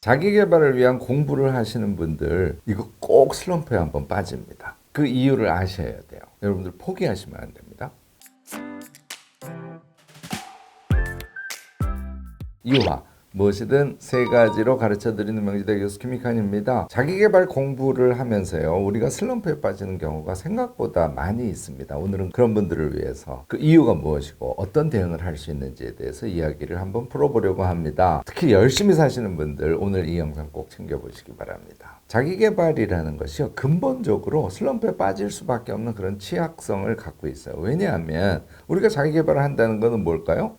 자기 개발을 위한 공부를 하시는 분들 이거 꼭 슬럼프에 한번 빠집니다. 그 이유를 아셔야 돼요. 여러분들 포기하시면 안 됩니다. 유화 무엇이든 세 가지로 가르쳐드리는 명지대 교수 김익환입니다. 자기계발 공부를 하면서요, 우리가 슬럼프에 빠지는 경우가 생각보다 많이 있습니다. 오늘은 그런 분들을 위해서 그 이유가 무엇이고 어떤 대응을 할 수 있는지에 대해서 이야기를 한번 풀어보려고 합니다. 특히 열심히 사시는 분들 오늘 이 영상 꼭 챙겨보시기 바랍니다. 자기계발이라는 것이요, 근본적으로 슬럼프에 빠질 수밖에 없는 그런 취약성을 갖고 있어요. 왜냐하면 우리가 자기계발을 한다는 것은 뭘까요?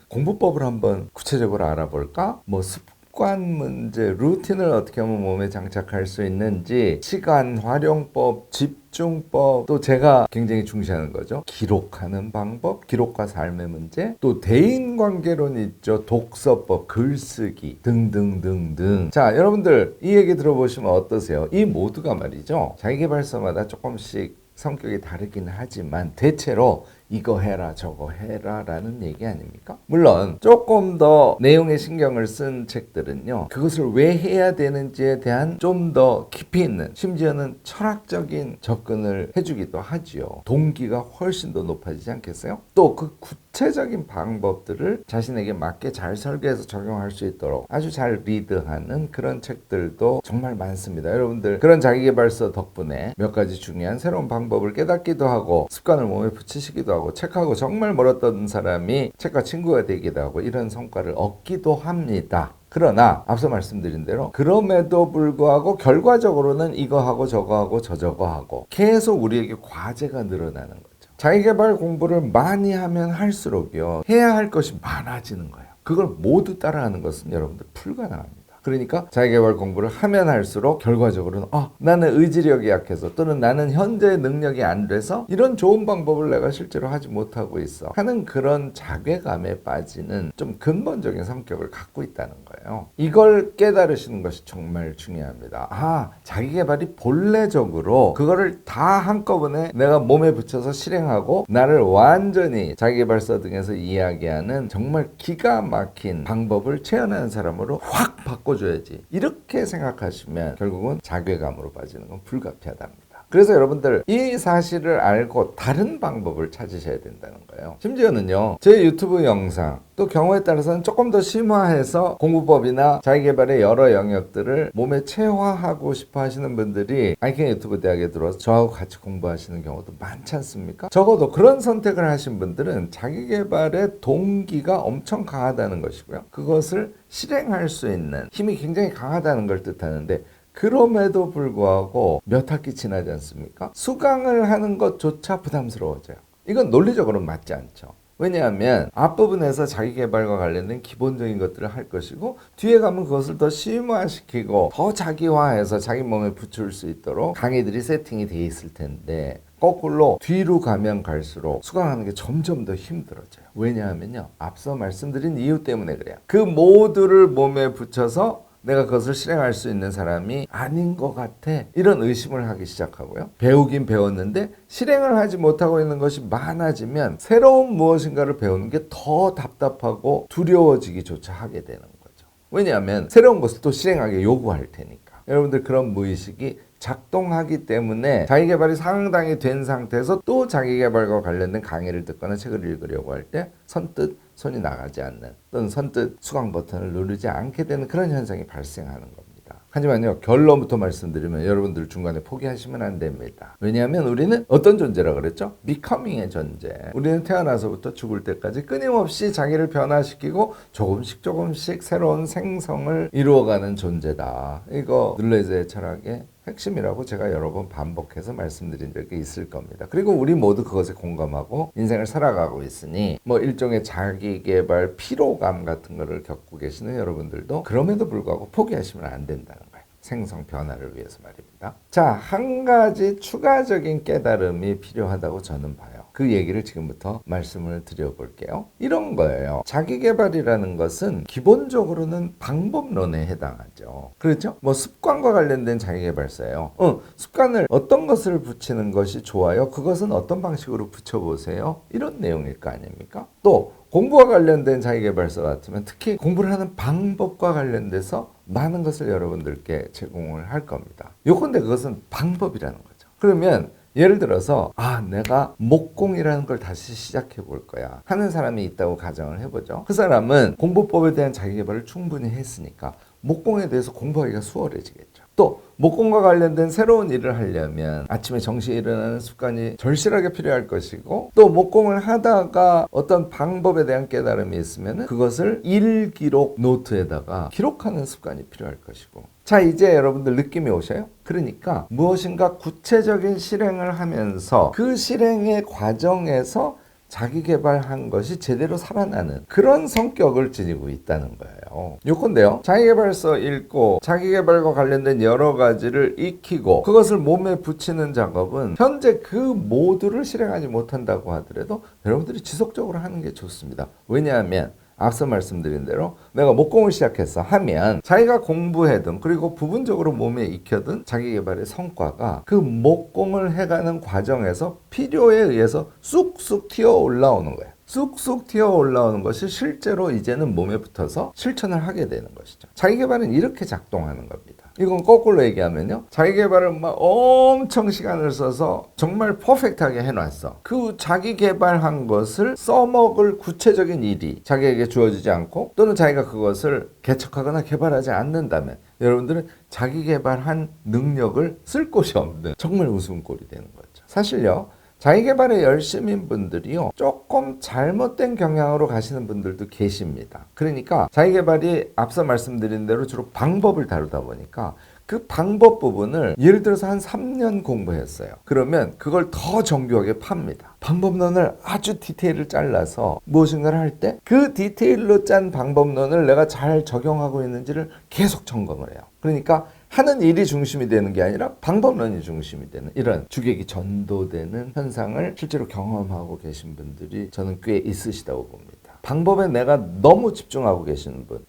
공부법을 한번 구체적으로 알아볼까? 뭐 습관 문제, 루틴을 어떻게 하면 몸에 장착할 수 있는지, 시간 활용법, 집중법, 또 제가 굉장히 중시하는 거죠. 기록하는 방법, 기록과 삶의 문제, 또 대인관계론 있죠. 독서법, 글쓰기 등등등등. 자, 여러분들 이 얘기 들어보시면 어떠세요? 이 모두가 말이죠, 자기계발서마다 조금씩 성격이 다르긴 하지만 대체로 이거 해라 저거 해라 라는 얘기 아닙니까? 물론 조금 더 내용에 신경을 쓴 책들은요, 그것을 왜 해야 되는지에 대한 좀 더 깊이 있는, 심지어는 철학적인 접근을 해주기도 하지요. 동기가 훨씬 더 높아지지 않겠어요? 또 그 구체적인 방법들을 자신에게 맞게 잘 설계해서 적용할 수 있도록 아주 잘 리드하는 그런 책들도 정말 많습니다. 여러분들 그런 자기계발서 덕분에 몇 가지 중요한 새로운 방법을 깨닫기도 하고 습관을 몸에 붙이시기도 하고, 책하고 정말 멀었던 사람이 책과 친구가 되기도 하고 이런 성과를 얻기도 합니다. 그러나 앞서 말씀드린 대로 그럼에도 불구하고 결과적으로는 이거 하고 저거 하고 저거 하고 계속 우리에게 과제가 늘어나는 거죠. 자기계발 공부를 많이 하면 할수록요, 해야 할 것이 많아지는 거예요. 그걸 모두 따라하는 것은 여러분들 불가능합니다. 그러니까 자기계발 공부를 하면 할수록 결과적으로는 나는 의지력이 약해서, 또는 나는 현재의 능력이 안 돼서 이런 좋은 방법을 내가 실제로 하지 못하고 있어 하는 그런 자괴감에 빠지는 좀 근본적인 성격을 갖고 있다는 거예요. 이걸 깨달으시는 것이 정말 중요합니다. 자기계발이 본래적으로 그거를 다 한꺼번에 내가 몸에 붙여서 실행하고 나를 완전히 자기계발서 등에서 이야기하는 정말 기가 막힌 방법을 체현하는 사람으로 확 바꿔 줘야지, 이렇게 생각하시면 결국은 자괴감으로 빠지는 건 불가피하답니다. 그래서 여러분들 이 사실을 알고 다른 방법을 찾으셔야 된다는 거예요. 심지어는요, 제 유튜브 영상, 또 경우에 따라서는 조금 더 심화해서 공부법이나 자기계발의 여러 영역들을 몸에 체화하고 싶어 하시는 분들이 아이캔 유튜브 대학에 들어와서 저하고 같이 공부하시는 경우도 많지 않습니까? 적어도 그런 선택을 하신 분들은 자기계발의 동기가 엄청 강하다는 것이고요, 그것을 실행할 수 있는 힘이 굉장히 강하다는 걸 뜻하는데, 그럼에도 불구하고 몇 학기 지나지 않습니까? 수강을 하는 것조차 부담스러워져요. 이건 논리적으로 맞지 않죠. 왜냐하면 앞부분에서 자기계발과 관련된 기본적인 것들을 할 것이고, 뒤에 가면 그것을 더 심화시키고 더 자기화해서 자기 몸에 붙일 수 있도록 강의들이 세팅이 돼 있을 텐데, 거꾸로 뒤로 가면 갈수록 수강하는 게 점점 더 힘들어져요. 왜냐하면요, 앞서 말씀드린 이유 때문에 그래요. 그 모두를 몸에 붙여서 내가 그것을 실행할 수 있는 사람이 아닌 것 같아, 이런 의심을 하기 시작하고요, 배우긴 배웠는데 실행을 하지 못하고 있는 것이 많아지면 새로운 무엇인가를 배우는 게 더 답답하고 두려워지기조차 하게 되는 거죠. 왜냐하면 새로운 것을 또 실행하게 요구할 테니까. 여러분들 그런 무의식이 작동하기 때문에 자기계발이 상당히 된 상태에서 또 자기계발과 관련된 강의를 듣거나 책을 읽으려고 할 때 선뜻 손이 나가지 않는, 또는 선뜻 수강 버튼을 누르지 않게 되는 그런 현상이 발생하는 겁니다. 하지만요, 결론부터 말씀드리면 여러분들 중간에 포기하시면 안 됩니다. 왜냐하면 우리는 어떤 존재라 그랬죠? becoming의 존재. 우리는 태어나서부터 죽을 때까지 끊임없이 자기를 변화시키고 조금씩 새로운 생성을 이루어가는 존재다. 이거 눌레즈의 철학의 핵심이라고 제가 여러 번 반복해서 말씀드린 적이 있을 겁니다. 그리고 우리 모두 그것에 공감하고 인생을 살아가고 있으니 일종의 자기계발 피로감 같은 거를 겪고 계시는 여러분들도 그럼에도 불구하고 포기하시면 안 된다는 거예요. 생성 변화를 위해서 말입니다. 자, 한 가지 추가적인 깨달음이 필요하다고 저는 봐요. 그 얘기를 지금부터 말씀을 드려볼게요. 이런 거예요. 자기계발이라는 것은 기본적으로는 방법론에 해당하죠. 그렇죠? 습관과 관련된 자기계발서예요. 습관을 어떤 것을 붙이는 것이 좋아요? 그것은 어떤 방식으로 붙여보세요? 이런 내용일 거 아닙니까? 또 공부와 관련된 자기계발서 같으면 특히 공부를 하는 방법과 관련돼서 많은 것을 여러분들께 제공을 할 겁니다. 요건데 그것은 방법이라는 거죠. 그러면 예를 들어서 내가 목공이라는 걸 다시 시작해 볼 거야 하는 사람이 있다고 가정을 해보죠. 그 사람은 공부법에 대한 자기계발을 충분히 했으니까 목공에 대해서 공부하기가 수월해지겠죠. 또 목공과 관련된 새로운 일을 하려면 아침에 정시에 일어나는 습관이 절실하게 필요할 것이고, 또 목공을 하다가 어떤 방법에 대한 깨달음이 있으면 그것을 일기록 노트에다가 기록하는 습관이 필요할 것이고. 자, 이제 여러분들 느낌이 오셔요? 그러니까 무엇인가 구체적인 실행을 하면서 그 실행의 과정에서 자기 개발한 것이 제대로 살아나는 그런 성격을 지니고 있다는 거예요. 요건데요, 자기개발서 읽고 자기개발과 관련된 여러 가지를 익히고 그것을 몸에 붙이는 작업은 현재 그 모두를 실행하지 못한다고 하더라도 여러분들이 지속적으로 하는 게 좋습니다. 왜냐하면 앞서 말씀드린 대로 내가 목공을 시작했어 하면 자기가 공부해든 그리고 부분적으로 몸에 익혀든 자기개발의 성과가 그 목공을 해가는 과정에서 필요에 의해서 쑥쑥 튀어 올라오는 거예요. 쑥쑥 튀어 올라오는 것이 실제로 이제는 몸에 붙어서 실천을 하게 되는 것이죠. 자기개발은 이렇게 작동하는 겁니다. 이건 거꾸로 얘기하면요, 자기개발을 막 엄청 시간을 써서 정말 퍼펙트하게 해놨어. 그 자기개발한 것을 써먹을 구체적인 일이 자기에게 주어지지 않고, 또는 자기가 그것을 개척하거나 개발하지 않는다면 여러분들은 자기개발한 능력을 쓸 곳이 없는 정말 웃음꼴이 되는 거죠. 사실요, 자기개발에 열심인 분들이요, 조금 잘못된 경향으로 가시는 분들도 계십니다. 그러니까 자기개발이 앞서 말씀드린 대로 주로 방법을 다루다 보니까 그 방법 부분을 예를 들어서 한 3년 공부했어요. 그러면 그걸 더 정교하게 팝니다. 방법론을 아주 디테일을 잘라서 무엇인가를 할 때 그 디테일로 짠 방법론을 내가 잘 적용하고 있는지를 계속 점검을 해요. 그러니까 하는 일이 중심이 되는 게 아니라 방법론이 중심이 되는 이런 주객이 전도되는 현상을 실제로 경험하고 계신 분들이 저는 꽤 있으시다고 봅니다. 방법에 내가 너무 집중하고 계시는 분,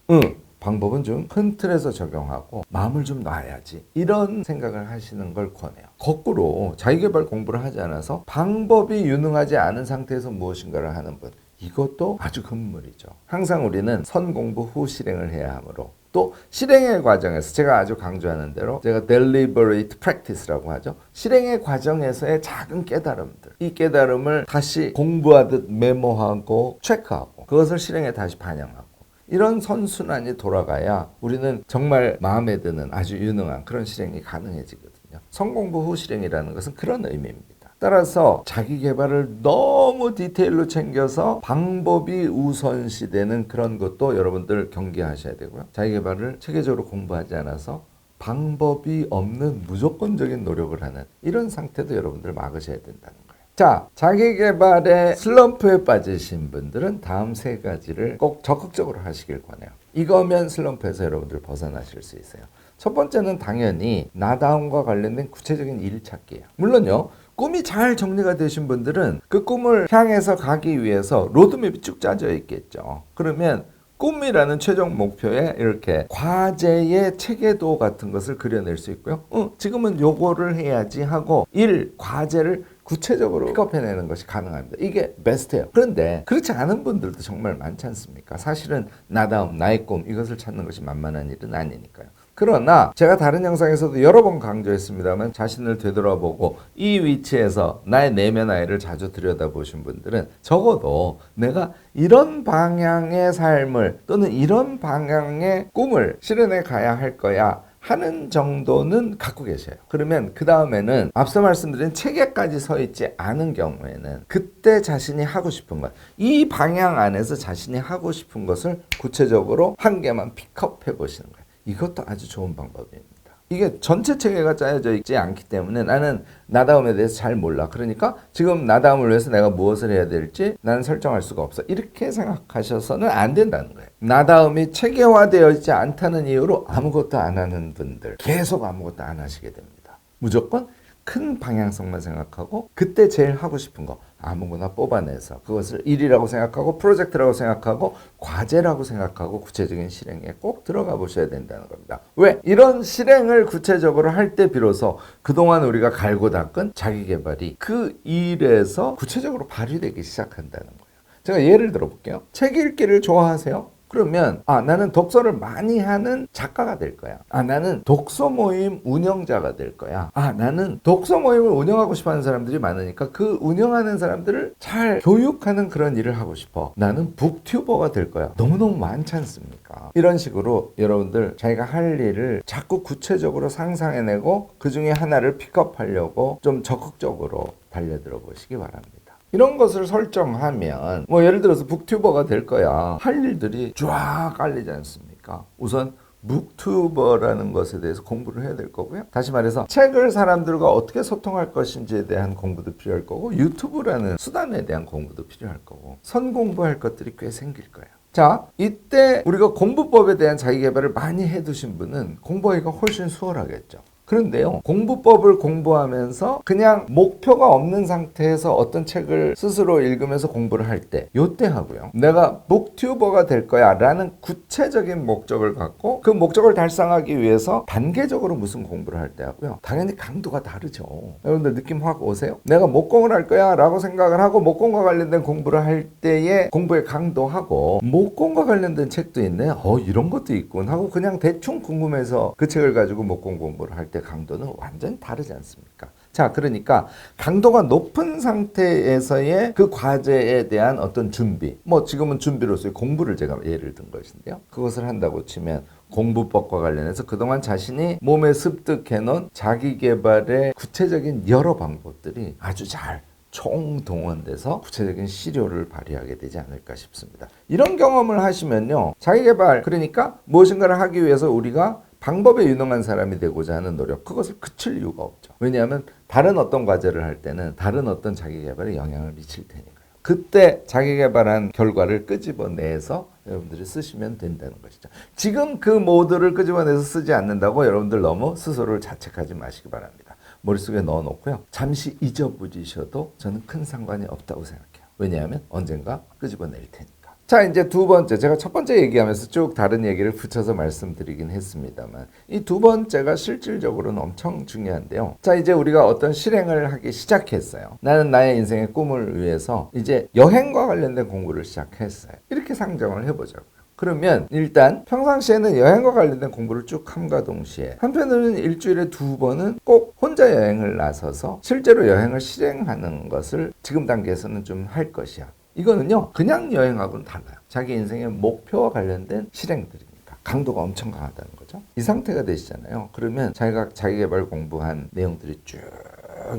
방법은 좀 큰 틀에서 적용하고 마음을 좀 놔야지, 이런 생각을 하시는 걸 권해요. 거꾸로 자기개발 공부를 하지 않아서 방법이 유능하지 않은 상태에서 무엇인가를 하는 분, 이것도 아주 금물이죠. 항상 우리는 선공부 후 실행을 해야 하므로, 또 실행의 과정에서 제가 아주 강조하는 대로 제가 deliberate practice라고 하죠. 실행의 과정에서의 작은 깨달음들, 이 깨달음을 다시 공부하듯 메모하고 체크하고 그것을 실행에 다시 반영하고, 이런 선순환이 돌아가야 우리는 정말 마음에 드는 아주 유능한 그런 실행이 가능해지거든요. 선공부 후 실행이라는 것은 그런 의미입니다. 따라서 자기개발을 너무 디테일로 챙겨서 방법이 우선시되는 그런 것도 여러분들 경계하셔야 되고요. 자기개발을 체계적으로 공부하지 않아서 방법이 없는 무조건적인 노력을 하는 이런 상태도 여러분들 막으셔야 된다는 거예요. 자, 자기개발의 슬럼프에 빠지신 분들은 다음 세 가지를 꼭 적극적으로 하시길 권해요. 이거면 슬럼프에서 여러분들 벗어나실 수 있어요. 첫 번째는 당연히 나다움과 관련된 구체적인 일 찾기예요. 물론요, 꿈이 잘 정리가 되신 분들은 그 꿈을 향해서 가기 위해서 로드맵이 쭉 짜져 있겠죠. 그러면 꿈이라는 최종 목표에 이렇게 과제의 체계도 같은 것을 그려낼 수 있고요. 지금은 요거를 해야지 하고 과제를 구체적으로 픽업해내는 것이 가능합니다. 이게 베스트예요. 그런데 그렇지 않은 분들도 정말 많지 않습니까? 사실은 나다움, 나의 꿈, 이것을 찾는 것이 만만한 일은 아니니까요. 그러나 제가 다른 영상에서도 여러 번 강조했습니다만, 자신을 되돌아보고 이 위치에서 나의 내면 아이를 자주 들여다보신 분들은 적어도 내가 이런 방향의 삶을 또는 이런 방향의 꿈을 실현해 가야 할 거야 하는 정도는 갖고 계셔요. 그러면 그 다음에는 앞서 말씀드린 체계까지 서 있지 않은 경우에는 그때 자신이 하고 싶은 것, 이 방향 안에서 자신이 하고 싶은 것을 구체적으로 한 개만 픽업해 보시는 거예요. 이것도 아주 좋은 방법입니다. 이게 전체 체계가 짜여져 있지 않기 때문에 나는 나다움에 대해서 잘 몰라. 그러니까 지금 나다움을 위해서 내가 무엇을 해야 될지 나는 설정할 수가 없어. 이렇게 생각하셔서는 안 된다는 거예요. 나다움이 체계화되어 있지 않다는 이유로 아무것도 안 하는 분들, 계속 아무것도 안 하시게 됩니다. 무조건 큰 방향성만 생각하고 그때 제일 하고 싶은 거 아무거나 뽑아내서 그것을 일이라고 생각하고 프로젝트라고 생각하고 과제라고 생각하고 구체적인 실행에 꼭 들어가 보셔야 된다는 겁니다. 왜? 이런 실행을 구체적으로 할 때 비로소 그동안 우리가 갈고 닦은 자기개발이 그 일에서 구체적으로 발휘되기 시작한다는 거예요. 제가 예를 들어 볼게요. 책 읽기를 좋아하세요? 그러면 나는 독서를 많이 하는 작가가 될 거야. 나는 독서 모임 운영자가 될 거야. 나는 독서 모임을 운영하고 싶어하는 사람들이 많으니까 그 운영하는 사람들을 잘 교육하는 그런 일을 하고 싶어. 나는 북튜버가 될 거야. 너무너무 많지 않습니까? 이런 식으로 여러분들 자기가 할 일을 자꾸 구체적으로 상상해내고 그 중에 하나를 픽업하려고 좀 적극적으로 달려들어 보시기 바랍니다. 이런 것을 설정하면 예를 들어서 북튜버가 될 거야. 할 일들이 쫙 깔리지 않습니까? 우선 북튜버라는 것에 대해서 공부를 해야 될 거고요. 다시 말해서 책을 사람들과 어떻게 소통할 것인지에 대한 공부도 필요할 거고 유튜브라는 수단에 대한 공부도 필요할 거고 선공부할 것들이 꽤 생길 거예요. 자, 이때 우리가 공부법에 대한 자기계발을 많이 해두신 분은 공부하기가 훨씬 수월하겠죠. 그런데요, 공부법을 공부하면서 그냥 목표가 없는 상태에서 어떤 책을 스스로 읽으면서 공부를 할 때, 요때 하고요. 내가 북튜버가 될 거야 라는 구체적인 목적을 갖고 그 목적을 달성하기 위해서 단계적으로 무슨 공부를 할 때 하고요. 당연히 강도가 다르죠. 여러분들 느낌 확 오세요? 내가 목공을 할 거야 라고 생각을 하고 목공과 관련된 공부를 할 때의 공부의 강도하고 목공과 관련된 책도 있네. 이런 것도 있군 하고 그냥 대충 궁금해서 그 책을 가지고 목공 공부를 할 때 강도는 완전히 다르지 않습니까? 자, 그러니까 강도가 높은 상태에서의 그 과제에 대한 어떤 준비, 지금은 준비로서의 공부를 제가 예를 든 것인데요. 그것을 한다고 치면 공부법과 관련해서 그동안 자신이 몸에 습득해놓은 자기계발의 구체적인 여러 방법들이 아주 잘 총동원돼서 구체적인 시료를 발휘하게 되지 않을까 싶습니다. 이런 경험을 하시면요, 자기계발, 그러니까 무엇인가를 하기 위해서 우리가 방법에 유능한 사람이 되고자 하는 노력, 그것을 그칠 이유가 없죠. 왜냐하면 다른 어떤 과제를 할 때는 다른 어떤 자기계발에 영향을 미칠 테니까요. 그때 자기계발한 결과를 끄집어내서 여러분들이 쓰시면 된다는 것이죠. 지금 그 모드를 끄집어내서 쓰지 않는다고 여러분들 너무 스스로를 자책하지 마시기 바랍니다. 머릿속에 넣어놓고요, 잠시 잊어버리셔도 저는 큰 상관이 없다고 생각해요. 왜냐하면 언젠가 끄집어낼 테니까. 자, 이제 두 번째, 제가 첫 번째 얘기하면서 쭉 다른 얘기를 붙여서 말씀드리긴 했습니다만 이 두 번째가 실질적으로는 엄청 중요한데요. 자, 이제 우리가 어떤 실행을 하기 시작했어요. 나는 나의 인생의 꿈을 위해서 이제 여행과 관련된 공부를 시작했어요. 이렇게 상정을 해보자고요. 그러면 일단 평상시에는 여행과 관련된 공부를 쭉 함과 동시에 한편으로는 일주일에 2번은 꼭 혼자 여행을 나서서 실제로 여행을 실행하는 것을 지금 단계에서는 좀 할 것이야. 이거는요, 그냥 여행하고는 달라요. 자기 인생의 목표와 관련된 실행들이니까 강도가 엄청 강하다는 거죠. 이 상태가 되시잖아요. 그러면 자기가 자기계발 공부한 내용들이 쭉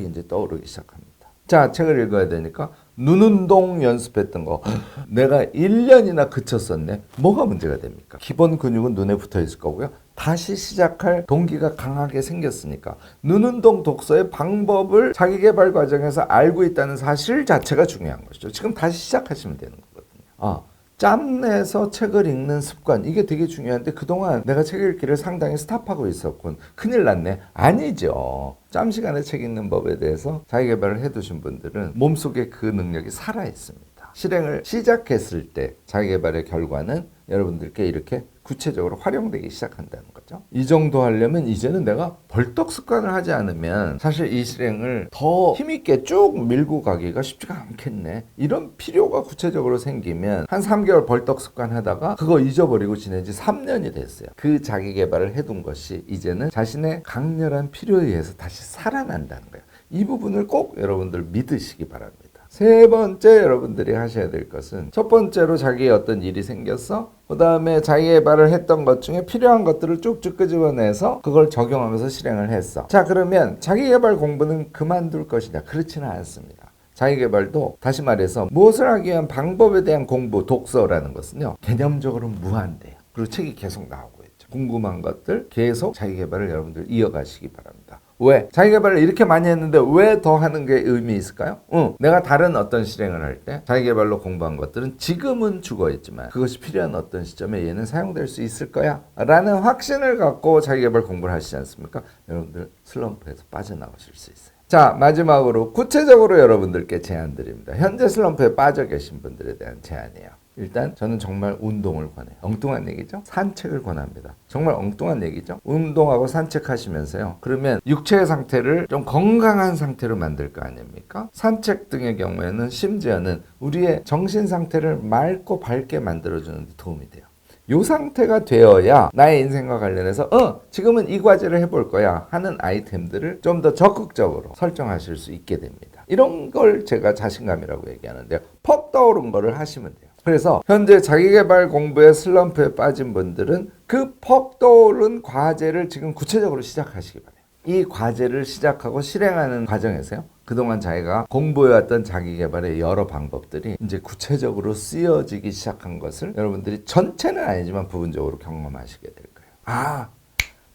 이제 떠오르기 시작합니다. 자, 책을 읽어야 되니까 눈운동 연습했던 거 내가 1년이나 그쳤었네. 뭐가 문제가 됩니까? 기본 근육은 눈에 붙어 있을 거고요. 다시 시작할 동기가 강하게 생겼으니까 눈운동 독서의 방법을 자기계발 과정에서 알고 있다는 사실 자체가 중요한 것이죠. 지금 다시 시작하시면 되는 거거든요. 짬내서 책을 읽는 습관, 이게 되게 중요한데 그동안 내가 책 읽기를 상당히 스탑하고 있었군. 큰일 났네. 아니죠. 짬 시간에 책 읽는 법에 대해서 자기계발을 해두신 분들은 몸속에 그 능력이 살아있습니다. 실행을 시작했을 때 자기계발의 결과는 여러분들께 이렇게 구체적으로 활용되기 시작한다는 거죠. 이 정도 하려면 이제는 내가 벌떡 습관을 하지 않으면 사실 이 실행을 더 힘있게 쭉 밀고 가기가 쉽지가 않겠네. 이런 필요가 구체적으로 생기면 한 3개월 벌떡 습관 하다가 그거 잊어버리고 지낸 지 3년이 됐어요. 그 자기계발을 해둔 것이 이제는 자신의 강렬한 필요에 의해서 다시 살아난다는 거예요. 이 부분을 꼭 여러분들 믿으시기 바랍니다. 세 번째 여러분들이 하셔야 될 것은 첫 번째로 자기의 어떤 일이 생겼어. 그 다음에 자기계발을 했던 것 중에 필요한 것들을 쭉쭉 끄집어내서 그걸 적용하면서 실행을 했어. 자, 그러면 자기계발 공부는 그만둘 것이냐? 그렇지는 않습니다. 자기계발도 다시 말해서 무엇을 하기 위한 방법에 대한 공부, 독서라는 것은요, 개념적으로 무한대요. 그리고 책이 계속 나오고 있죠. 궁금한 것들 계속 자기계발을 여러분들 이어가시기 바랍니다. 왜? 자기계발을 이렇게 많이 했는데 왜 더 하는 게 의미 있을까요? 내가 다른 어떤 실행을 할 때 자기계발로 공부한 것들은 지금은 죽어있지만 그것이 필요한 어떤 시점에 얘는 사용될 수 있을 거야 라는 확신을 갖고 자기계발 공부를 하시지 않습니까? 여러분들 슬럼프에서 빠져나오실 수 있어요. 자, 마지막으로 구체적으로 여러분들께 제안 드립니다. 현재 슬럼프에 빠져 계신 분들에 대한 제안이에요. 일단 저는 정말 운동을 권해요. 엉뚱한 얘기죠? 산책을 권합니다. 정말 엉뚱한 얘기죠? 운동하고 산책하시면서요. 그러면 육체의 상태를 좀 건강한 상태로 만들 거 아닙니까? 산책 등의 경우에는 심지어는 우리의 정신 상태를 맑고 밝게 만들어주는 데 도움이 돼요. 이 상태가 되어야 나의 인생과 관련해서 지금은 이 과제를 해볼 거야 하는 아이템들을 좀 더 적극적으로 설정하실 수 있게 됩니다. 이런 걸 제가 자신감이라고 얘기하는데요. 퍽 떠오른 거를 하시면 돼요. 그래서 현재 자기계발 공부의 슬럼프에 빠진 분들은 그 퍽 떠오른 과제를 지금 구체적으로 시작하시기 바랍니다. 이 과제를 시작하고 실행하는 과정에서요. 그동안 자기가 공부해왔던 자기계발의 여러 방법들이 이제 구체적으로 쓰여지기 시작한 것을 여러분들이 전체는 아니지만 부분적으로 경험하시게 될 거예요.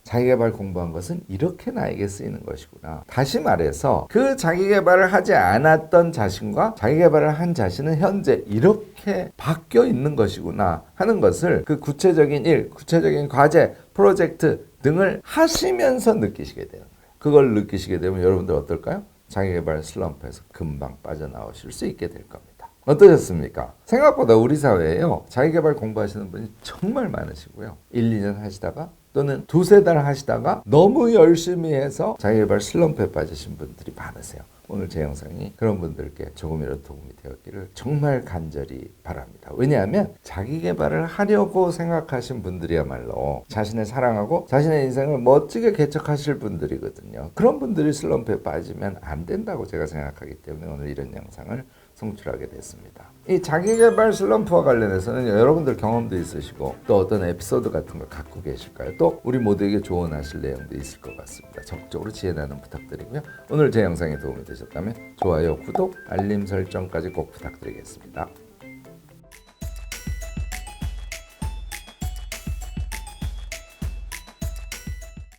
자기계발 공부한 것은 이렇게 나에게 쓰이는 것이구나. 다시 말해서 그 자기계발을 하지 않았던 자신과 자기계발을 한 자신은 현재 이렇게 바뀌어 있는 것이구나 하는 것을 그 구체적인 일, 구체적인 과제, 프로젝트 등을 하시면서 느끼시게 되는 거예요. 그걸 느끼시게 되면 여러분들 어떨까요? 자기계발 슬럼프에서 금방 빠져나오실 수 있게 될 겁니다. 어떠셨습니까? 생각보다 우리 사회에요. 자기계발 공부하시는 분이 정말 많으시고요. 1, 2년 하시다가 또는 두세 달 하시다가 너무 열심히 해서 자기계발 슬럼프에 빠지신 분들이 많으세요. 오늘 제 영상이 그런 분들께 조금이라도 도움이 되었기를 정말 간절히 바랍니다. 왜냐하면 자기계발을 하려고 생각하신 분들이야말로 자신을 사랑하고 자신의 인생을 멋지게 개척하실 분들이거든요. 그런 분들이 슬럼프에 빠지면 안 된다고 제가 생각하기 때문에 오늘 이런 영상을 송출하게 됐습니다. 이 자기계발 슬럼프와 관련해서는 여러분들 경험도 있으시고 또 어떤 에피소드 같은 걸 갖고 계실까요? 또 우리 모두에게 조언하실 내용도 있을 것 같습니다. 적극적으로 지혜 나눔 부탁드리고요. 오늘 제 영상이 도움이 되셨다면 좋아요, 구독, 알림 설정까지 꼭 부탁드리겠습니다.